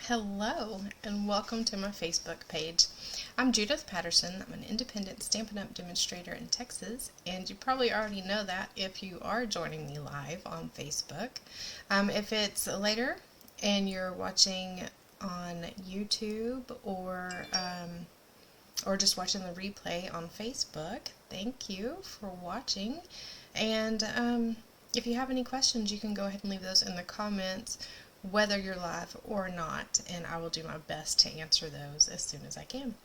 Hello and welcome to my Facebook page. I'm Judith Patterson. I'm an independent Stampin' Up! Demonstrator in Texas, and you probably already know that if you are joining me live on Facebook. If it's later and you're watching on YouTube or just watching the replay on Facebook, thank you for watching. And if you have any questions, you can go ahead and leave those in the comments, whether you're live or not, and I will do my best to answer those as soon as I can.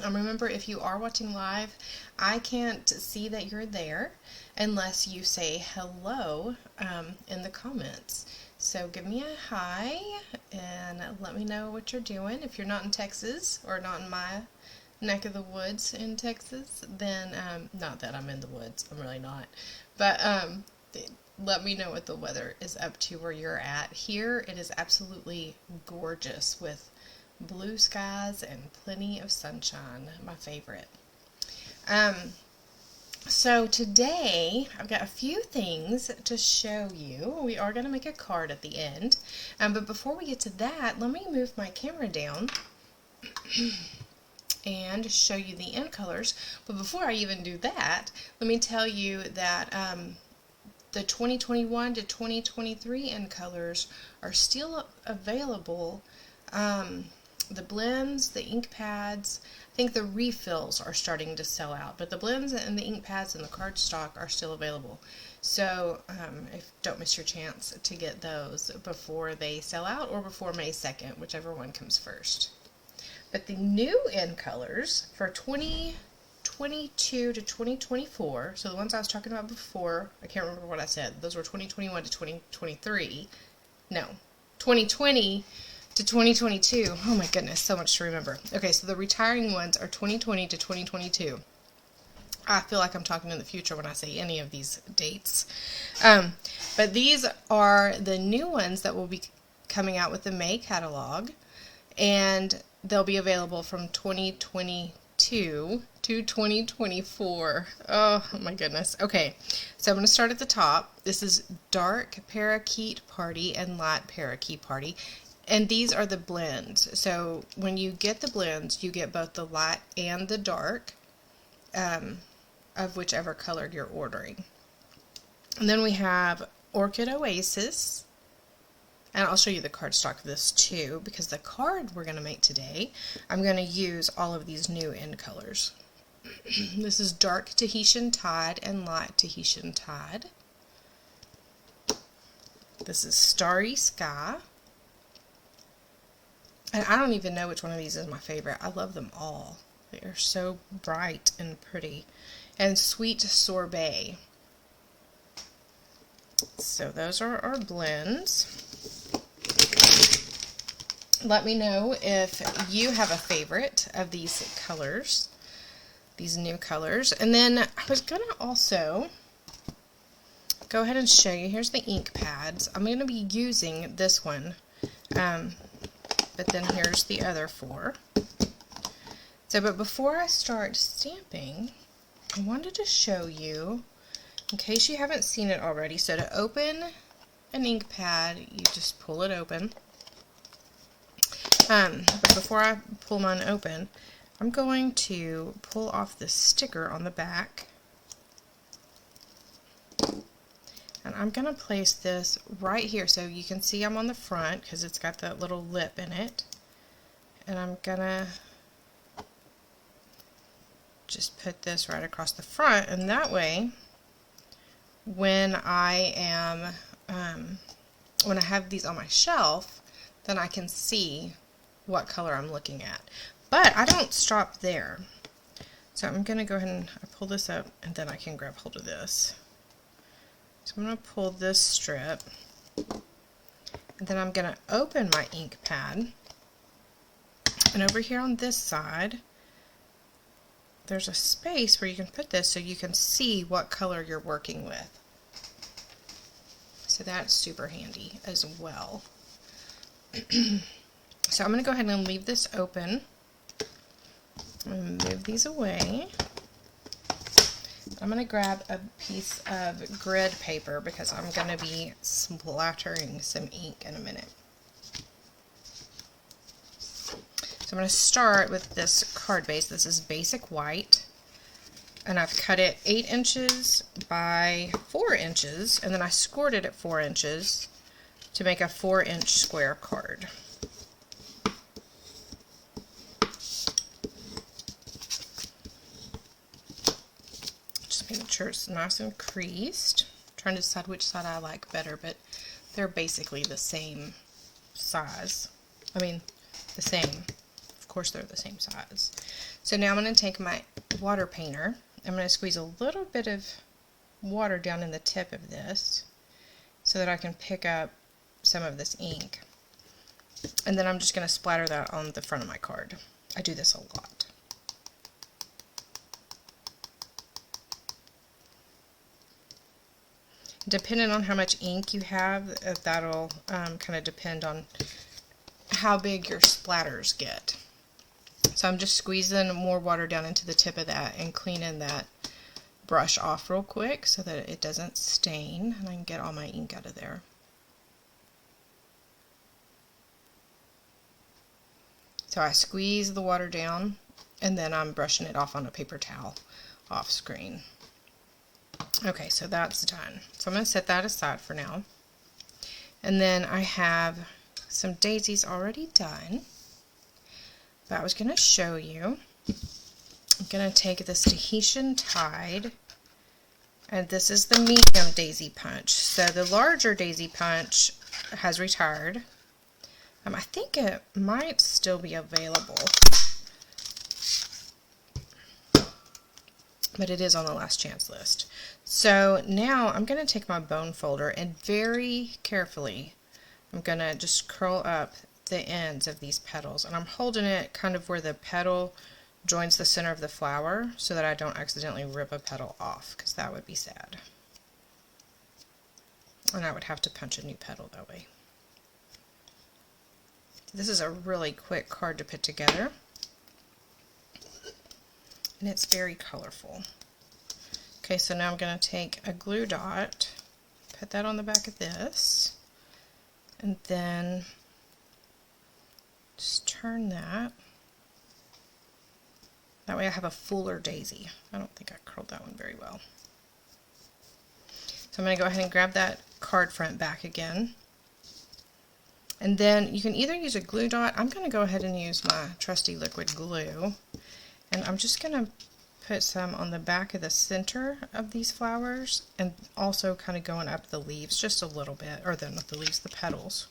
Remember, if you are watching live, I can't see that you're there unless you say hello in the comments. So give me a hi and let me know what you're doing. If you're not in Texas or not in my neck of the woods in Texas, then not that I'm in the woods, I'm really not, but let me know what the weather is up to where you're at. Here it is absolutely gorgeous with blue skies and plenty of sunshine, my favorite. So today I've got a few things to show you. We are going to make a card at the end, but before we get to that, let me move my camera down and show you the end colors. But before I even do that, let me tell you that the 2021 to 2023 end colors are still available. The blends, the ink pads, I think the refills are starting to sell out, but the blends and the ink pads and the cardstock are still available. So don't miss your chance to get those before they sell out or before May 2nd, whichever one comes first. But the new end colors for 2022 to 2024, so the ones I was talking about before, I can't remember what I said, those were 2021 to 2023, no, 2020 to 2022, oh my goodness, so much to remember. Okay, so the retiring ones are 2020 to 2022. I feel like I'm talking in the future when I say any of these dates. But these are the new ones that will be coming out with the May catalog, and they'll be available from 2022 to 2024. Oh my goodness. Okay, so I'm going to start at the top. This is Dark Parakeet Party and Light Parakeet Party. And these are the blends. So when you get the blends, you get both the light and the dark of whichever color you're ordering. And then we have Orchid Oasis. And I'll show you the cardstock of this too, because the card we're going to make today, I'm going to use all of these new end colors. This is Dark Tahitian Tide and Light Tahitian Tide. This is Starry Sky. And I don't even know which one of these is my favorite. I love them all. They are so bright and pretty. And Sweet Sorbet. So those are our blends. Let me know if you have a favorite of these colors, these new colors. And then I was going to also go ahead and show you. Here's the ink pads. I'm going to be using this one. But then here's the other four. So, but before I start stamping, I wanted to show you, in case you haven't seen it already, so to open an ink pad, you just pull it open. But before I pull mine open, I'm going to pull off this sticker on the back. And I'm going to place this right here so you can see I'm on the front because it's got that little lip in it. And I'm going to just put this right across the front, and that way when I have these on my shelf, then I can see what color I'm looking at. But I don't stop there. So I'm going to go ahead and pull this up, and then I can grab hold of this. So I'm going to pull this strip, and then I'm going to open my ink pad, and over here on this side there's a space where you can put this so you can see what color you're working with. So that's super handy as well. So I'm going to go ahead and leave this open. I'm going to move these away. I'm going to grab a piece of grid paper because I'm going to be splattering some ink in a minute. So I'm going to start with this card base. This is basic white, and I've cut it 8 inches by 4 inches, and then I scored it at 4 inches to make a 4-inch square card. Just making sure it's nice and creased. I'm trying to decide which side I like better, but they're basically the same size. I mean, the same. Of course, they're the same size. So now I'm going to take my water painter. I'm going to squeeze a little bit of water down in the tip of this so that I can pick up some of this ink. And then I'm just going to splatter that on the front of my card. I do this a lot. Depending on how much ink you have, that'll kind of depend on how big your splatters get. So I'm just squeezing more water down into the tip of that and cleaning that brush off real quick so that it doesn't stain and I can get all my ink out of there. So I squeeze the water down and then I'm brushing it off on a paper towel off screen. Okay, so that's done. So I'm going to set that aside for now. And then I have some daisies already done. But I was going to show you. I'm going to take this Tahitian Tide, and this is the medium daisy punch. So the larger daisy punch has retired. I think it might still be available, but it is on the last chance list. So now I'm going to take my bone folder and very carefully I'm going to just curl up the ends of these petals, and I'm holding it kind of where the petal joins the center of the flower so that I don't accidentally rip a petal off, because that would be sad. And I would have to punch a new petal that way. This is a really quick card to put together, and it's very colorful. Okay, so now I'm going to take a glue dot, put that on the back of this, and then just turn that. That way I have a fuller daisy. I don't think I curled that one very well. So I'm going to go ahead and grab that card front back again. And then you can either use a glue dot. I'm going to go ahead and use my trusty liquid glue. And I'm just going to put some on the back of the center of these flowers and also kind of going up the leaves just a little bit, or not the leaves, the petals.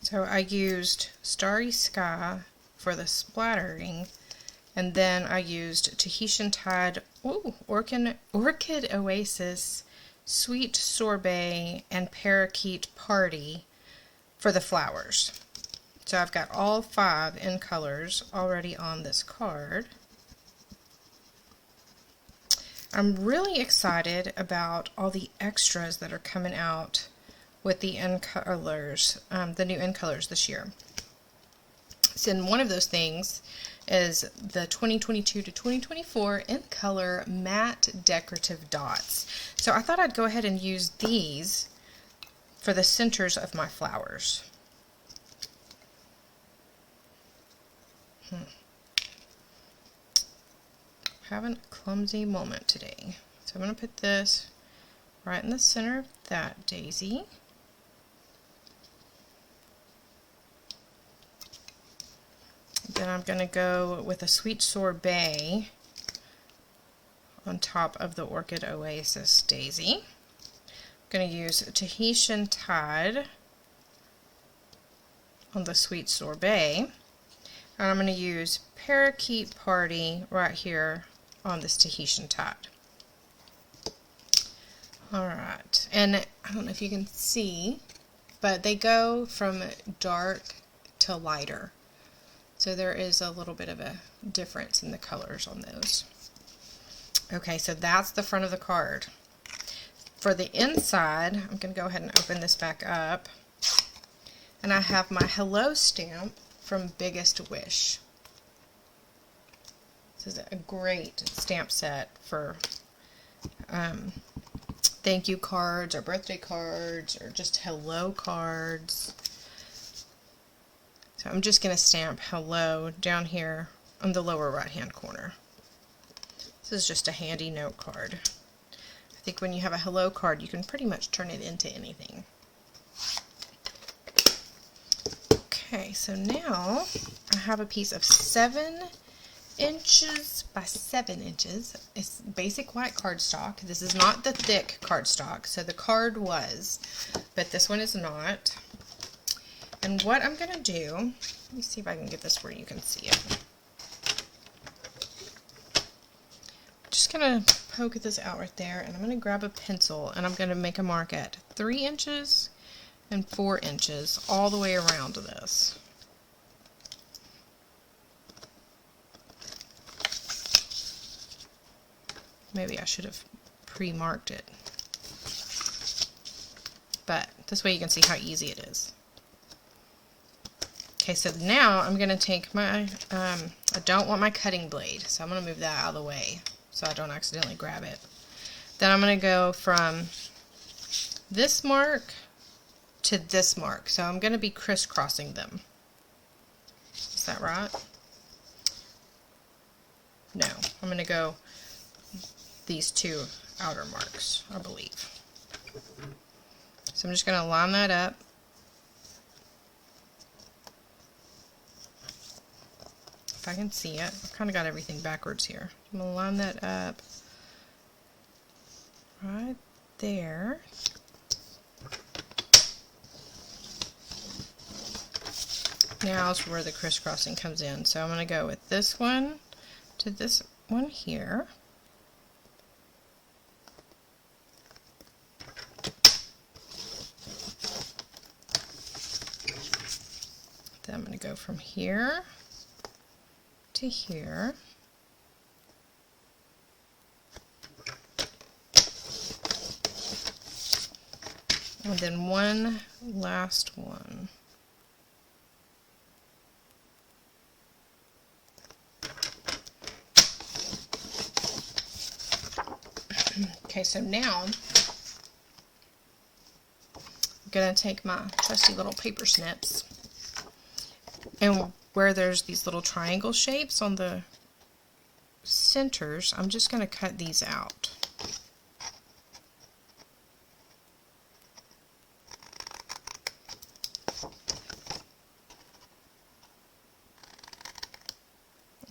So I used Starry Sky for the splattering, and then I used Tahitian Tide, Orchid Oasis, Sweet Sorbet, and Parakeet Party for the flowers. So I've got all 5 in colors already on this card. I'm really excited about all the extras that are coming out with the end colors, the new end colors this year. So one of those things is the 2022 to 2024 in color matte decorative dots. So I thought I'd go ahead and use these for the centers of my flowers. Having a clumsy moment today. So I'm going to put this right in the center of that daisy. Then I'm going to go with a Sweet Sorbet on top of the Orchid Oasis daisy. I'm going to use Tahitian Tide on the Sweet Sorbet. And I'm going to use Parakeet Party right here on this Tahitian Tide. Alright, and I don't know if you can see, but they go from dark to lighter. So there is a little bit of a difference in the colors on those. Okay, so that's the front of the card. For the inside, I'm going to go ahead and open this back up. And I have my hello stamp from Biggest Wish. This is a great stamp set for thank you cards or birthday cards or just hello cards. So I'm just going to stamp hello down here on the lower right hand corner. This is just a handy note card. I think when you have a hello card, you can pretty much turn it into anything. Okay, so now I have a piece of 7 inches by 7 inches. It's basic white cardstock. This is not the thick cardstock, so the card was, but this one is not. And what I'm going to do, let me see if I can get this where you can see it. Just going to poke this out right there, and I'm going to grab a pencil, and I'm going to make a mark at 3 inches and 4 inches all the way around this. Maybe I should have pre-marked it. But this way you can see how easy it is. Okay, so now I'm going to take my, I don't want my cutting blade, so I'm going to move that out of the way so I don't accidentally grab it. Then I'm going to go from this mark to this mark. So I'm going to be crisscrossing them. Is that right? No, I'm going to go these 2 outer marks, I believe. So I'm just going to line that up. If I can see it, I've kind of got everything backwards here. I'm going to line that up right there. Now is where the crisscrossing comes in. So I'm going to go with this one to this one here. Then I'm going to go from here to here. And then one last one. Okay, so now I'm going to take my trusty little paper snips, and where there's these little triangle shapes on the centers, I'm just going to cut these out.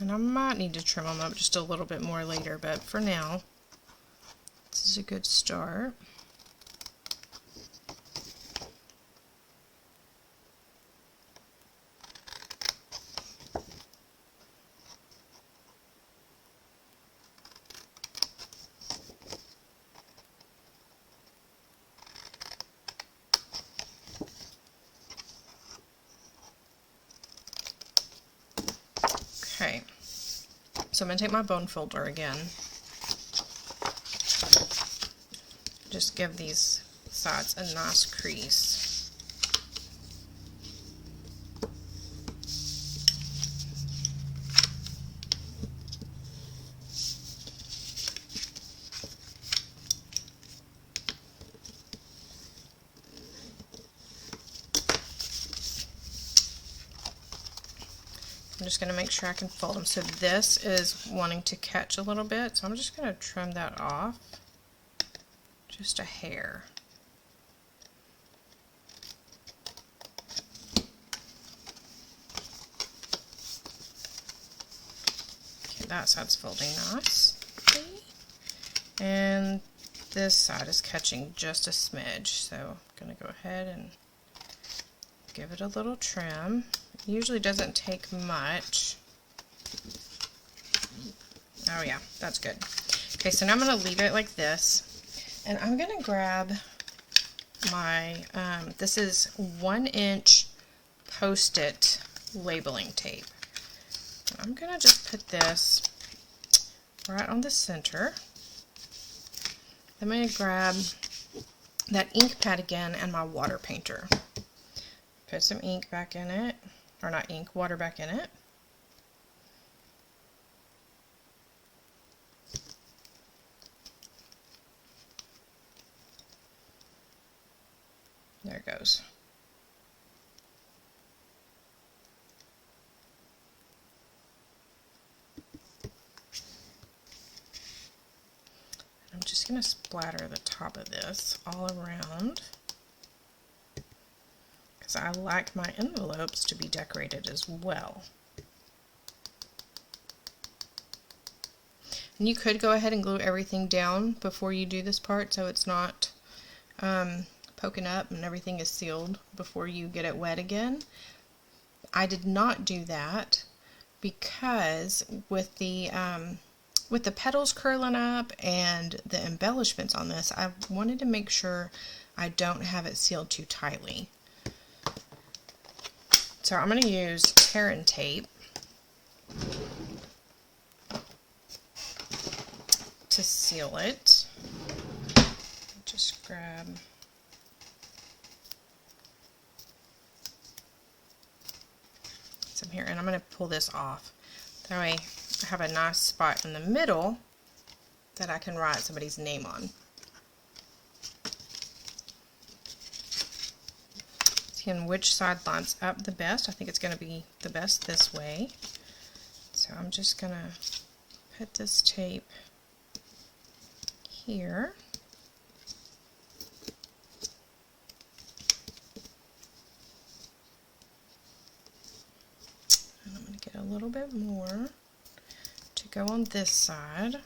And I might need to trim them up just a little bit more later, but for now, this is a good start. Okay, so I'm going to take my bone folder again. Just give these sides a nice crease. I'm just going to make sure I can fold them. So this is wanting to catch a little bit, so I'm just going to trim that off. Just a hair. Okay, that side's folding nicely. And this side is catching just a smidge, so I'm going to go ahead and give it a little trim. It usually doesn't take much. Oh yeah, that's good. Okay, so now I'm going to leave it like this. And I'm going to grab my, this is 1-inch Post-it labeling tape. I'm going to just put this right on the center. I'm going to grab that ink pad again and my water painter. Put some ink back in it, or not ink, water back in it. There it goes. I'm just going to splatter the top of this all around because I like my envelopes to be decorated as well. And you could go ahead and glue everything down before you do this part so it's not poking up and everything is sealed before you get it wet again. I did not do that because with the petals curling up and the embellishments on this, I wanted to make sure I don't have it sealed too tightly. So I'm going to use tear and tape to seal it. Just grab some here, and I'm going to pull this off. That way I have a nice spot in the middle that I can write somebody's name on. Seeing which side lines up the best. I think it's going to be the best this way. So I'm just going to put this tape here. And I'm going to get a little bit more to go on this side.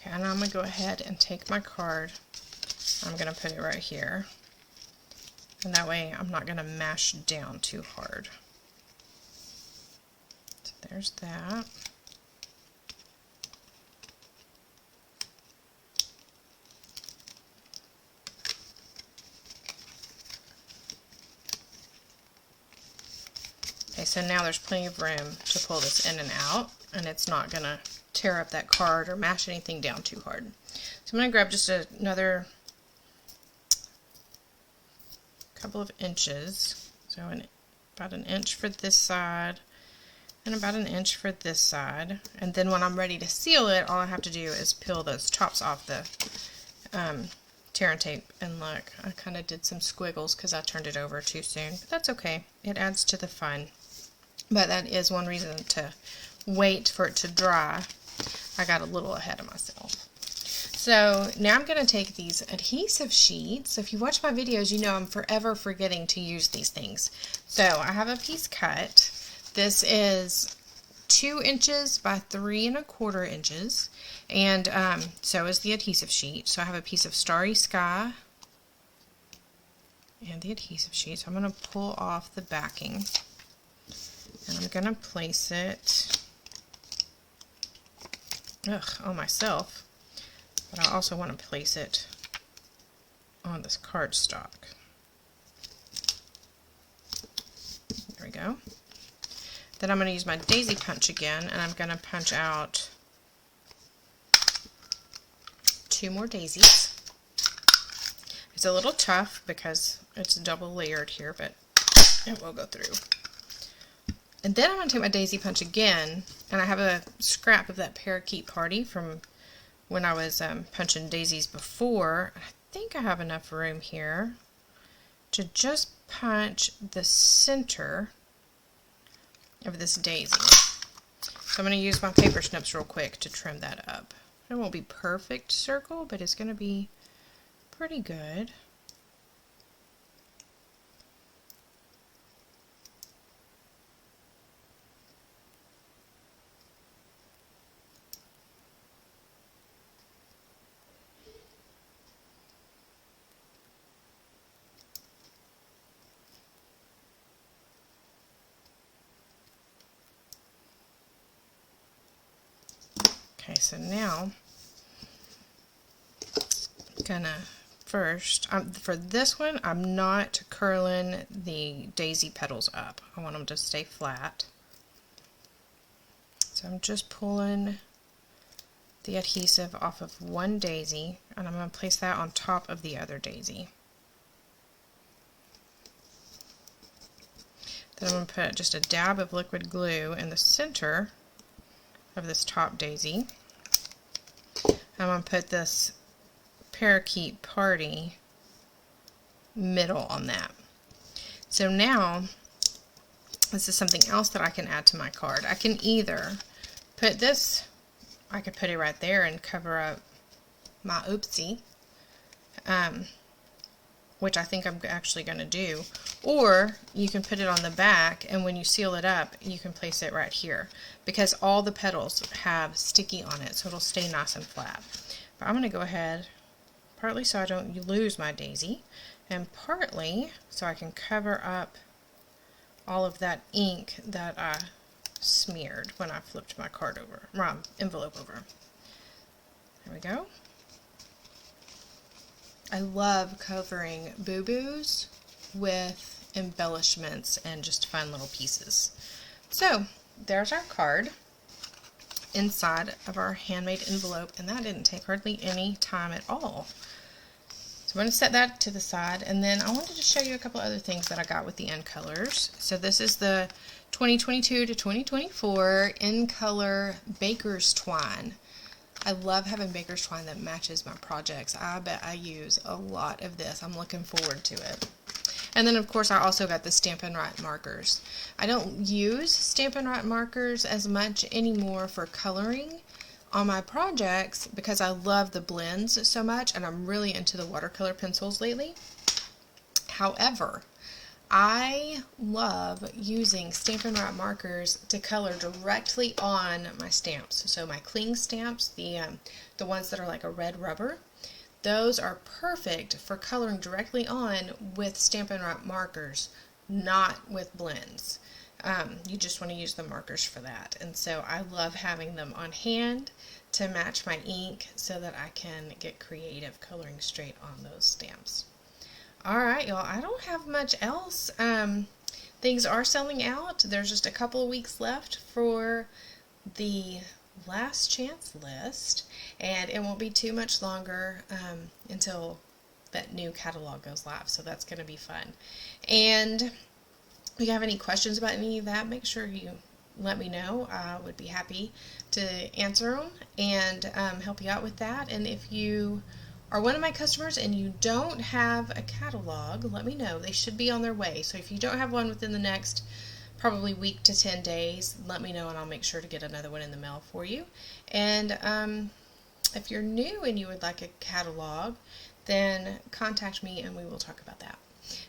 Okay, and I'm going to go ahead and take my card. I'm going to put it right here. And that way I'm not going to mash down too hard. So there's that. Okay, so now there's plenty of room to pull this in and out, and it's not going to tear up that card or mash anything down too hard. So I'm going to grab just another couple of inches, so about an inch for this side and about an inch for this side, and then when I'm ready to seal it, all I have to do is peel those tops off the tear and tape. And look, I kind of did some squiggles because I turned it over too soon, but that's okay, it adds to the fun. But that is one reason to wait for it to dry. I got a little ahead of myself. So now I'm going to take these adhesive sheets. So if you watch my videos, you know I'm forever forgetting to use these things. So I have a piece cut. This is 2 inches by 3 1/4 inches. And so is the adhesive sheet. So I have a piece of Starry Sky and the adhesive sheet. So I'm going to pull off the backing. And I'm going to place it on myself. But I also want to place it on this cardstock. There we go. Then I'm going to use my daisy punch again, and I'm going to punch out 2 more daisies. It's a little tough because it's double layered here, but it will go through. And then I'm going to take my daisy punch again, and I have a scrap of that Parakeet party from when I was punching daisies before. I think I have enough room here to just punch the center of this daisy. So I'm going to use my paper snips real quick to trim that up. It won't be perfect circle, but it's going to be pretty good. Okay, so now I'm gonna first, for this one, I'm not curling the daisy petals up. I want them to stay flat. So I'm just pulling the adhesive off of one daisy, and I'm going to place that on top of the other daisy. Then I'm going to put just a dab of liquid glue in the center of this top daisy. I'm going to put this Parakeet Party middle on that. So now, this is something else that I can add to my card. I can either put this, I could put it right there and cover up my oopsie, which I think I'm actually going to do. Or you can put it on the back, and when you seal it up, you can place it right here, because all the petals have sticky on it, so it'll stay nice and flat. But I'm going to go ahead, partly so I don't lose my daisy, and partly so I can cover up all of that ink that I smeared when I flipped my card over, my envelope over. There we go. I love covering boo-boos with embellishments and just fun little pieces. So there's our card inside of our handmade envelope, and that didn't take hardly any time at all. So I'm going to set that to the side, and then I wanted to show you a couple other things that I got with the end colors. So this is the 2022 to 2024 in color baker's twine. I love having baker's twine that matches my projects. I bet I use a lot of this. I'm looking forward to it. And then, of course, I also got the Stampin' Up markers. I don't use Stampin' Up markers as much anymore for coloring on my projects because I love the blends so much, and I'm really into the watercolor pencils lately. However, I love using Stampin' Up markers to color directly on my stamps. So my cling stamps, the ones that are like a red rubber, those are perfect for coloring directly on with Stampin' Up markers, not with blends. You just want to use the markers for that. And so I love having them on hand to match my ink so that I can get creative coloring straight on those stamps. Alright, y'all, I don't have much else. Things are selling out. There's just a couple of weeks left for the last chance list, and it won't be too much longer until that new catalog goes live, so that's going to be fun. And if you have any questions about any of that, make sure you let me know. I would be happy to answer them and help you out with that. And if you are one of my customers and you don't have a catalog, let me know. They should be on their way. So if you don't have one within the next probably week to 10 days, let me know and I'll make sure to get another one in the mail for you. And if you're new and you would like a catalog, then contact me and we will talk about that.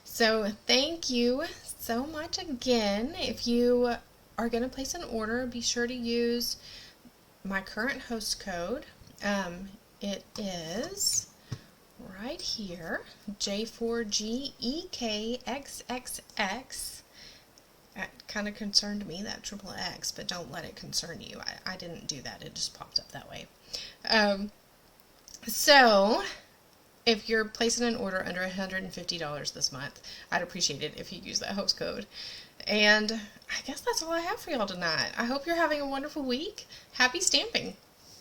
So thank you so much again. If you are going to place an order, be sure to use my current host code. It is right here, J4GEKXXX. That kind of concerned me, that triple X, but don't let it concern you. I didn't do that. It just popped up that way. So if you're placing an order under $150 this month, I'd appreciate it if you use that host code. And I guess that's all I have for y'all tonight. I hope you're having a wonderful week. Happy stamping!